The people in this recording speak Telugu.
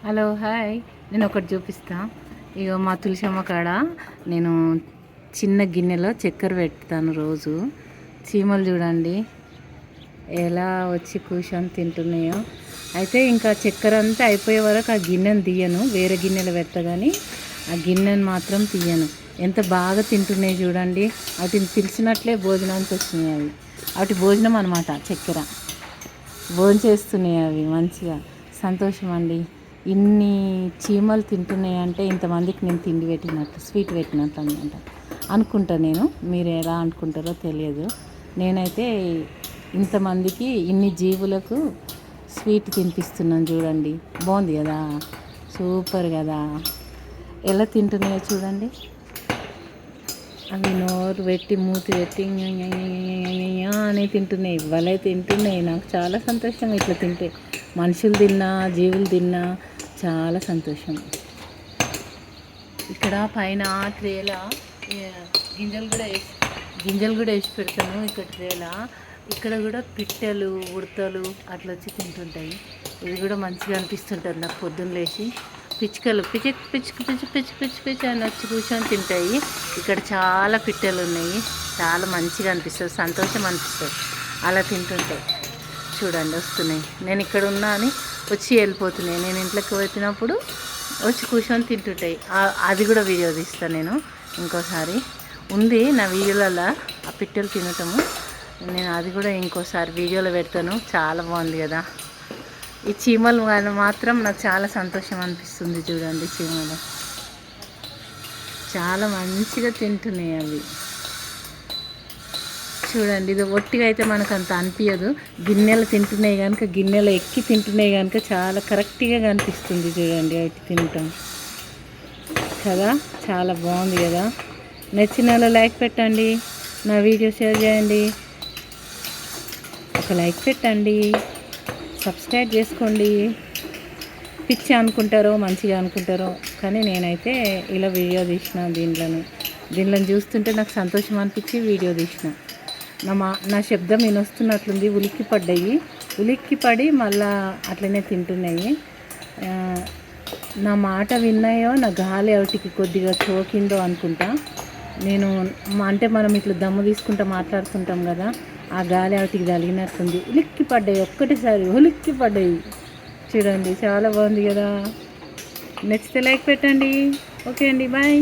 Hello hi. నేను ఒకటి చూపిస్తా. ఇక మా తులసమ్మ కాడ నేను చిన్న గిన్నెలో చక్కెర పెడతాను రోజు. చీమలు చూడండి ఎలా వచ్చి కూర్చొని తింటున్నాయో. అయితే ఇంకా చక్కెర అంతా అయిపోయే వరకు ఆ గిన్నెను తీయను, వేరే గిన్నెలో పెడతా, కానీ ఆ గిన్నెను మాత్రం తీయను. ఎంత బాగా తింటున్నాయి చూడండి. వాటిని పిలిచినట్లే భోజనానికి వచ్చినాయి అవి. వాటి భోజనం అనమాట చక్కెర. భోజనం చేస్తున్నాయి అవి మంచిగా. సంతోషం అండి. ఇన్ని చీమలు తింటున్నాయి అంటే ఇంతమందికి నేను తిండి పెట్టినట్టు, స్వీట్ పెట్టినట్టు అనమాట అనుకుంటా నేను. మీరు ఎలా అనుకుంటారో తెలియదు. నేనైతే ఇంతమందికి, ఇన్ని జీవులకు స్వీట్ తినిపిస్తున్నాను చూడండి. బాగుంది కదా, సూపర్ కదా. ఎలా తింటున్నాయో చూడండి. అవి నోరు పెట్టి మూతి పెట్టి అని తింటున్నాయి, ఇవ్వలే తింటున్నాయి. నాకు చాలా సంతోషం ఇట్లా తింటే. మనుషులు తిన్నా, జీవులు తిన్నా చాలా సంతోషం. ఇక్కడ పైన ట్రేల గింజలు కూడా వేసి పెడతాను. ఇక్కడ ట్రేల ఇక్కడ కూడా పిట్టలు, ఉడతలు అట్లా వచ్చి తింటుంటాయి. ఇది కూడా మంచిగా అనిపిస్తుంటుంది నాకు. పొద్దున్న లేచి పిచ్చుకలు పిచ్చి పిచ్చి పిచ్చి పిచ్చి పిచ్చి పిచ్చి అని వచ్చి కూర్చొని తింటాయి. ఇక్కడ చాలా పిట్టలు ఉన్నాయి. చాలా మంచిగా అనిపిస్తుంది, సంతోషం అనిపిస్తుంది అలా తింటుంటాయి. చూడండి వస్తున్నాయి. నేను ఇక్కడ ఉన్నా అని వచ్చి వెళ్ళిపోతున్నాయి. నేను ఇంట్లోకి వచ్చినప్పుడు వచ్చి కూర్చొని తింటుంటాయి. అది కూడా వీడియో తీస్తాను నేను. ఇంకోసారి ఉంది నా వీడియోలలో ఆ పిట్టలు తినటము. నేను అది కూడా ఇంకోసారి వీడియోలో పెడతాను. చాలా బాగుంది కదా. ఈ చీమలు మాత్రం నాకు చాలా సంతోషం అనిపిస్తుంది. చూడండి చీమలు చాలా మంచిగా తింటున్నాయి అవి. చూడండి, ఇది ఒట్టిగా అయితే మనకు అంత అనిపించదు. గిన్నెలు తింటున్నాయి కనుక, గిన్నెలు ఎక్కి తింటున్నాయి కనుక చాలా కరెక్ట్గా కనిపిస్తుంది. చూడండి అవి తింటాం కదా, చాలా బాగుంది కదా. నచ్చిన వాళ్ళు లైక్ పెట్టండి, నా వీడియో షేర్ చేయండి, ఒక లైక్ పెట్టండి, సబ్స్క్రైబ్ చేసుకోండి. పిచ్చి అనుకుంటారో మంచిగా అనుకుంటారో, కానీ నేనైతే ఇలా వీడియో తీసిన. దీనిలో చూస్తుంటే నాకు సంతోషం అనిపించి వీడియో తీసిన. నా శబ్దం నేను వస్తున్నట్లుంది. ఉలిక్కిపడి మళ్ళా అట్లనే తింటున్నాయి. నా మాట విన్నాయో, నా గాలి వాటికి కొద్దిగా సోకిందో అనుకుంటా. నేను అంటే మనం ఇట్లా దమ్ము తీసుకుంటా మాట్లాడుతుంటాం కదా, ఆ గాలి వాటికి తగిలినట్టుంది. ఉలిక్కిపడ్డాయి, ఒక్కటిసారి ఉలిక్కిపడ్డాయి. చూడండి చాలా బాగుంది కదా. నచ్చితే లైక్ పెట్టండి. ఓకే అండి, బాయ్.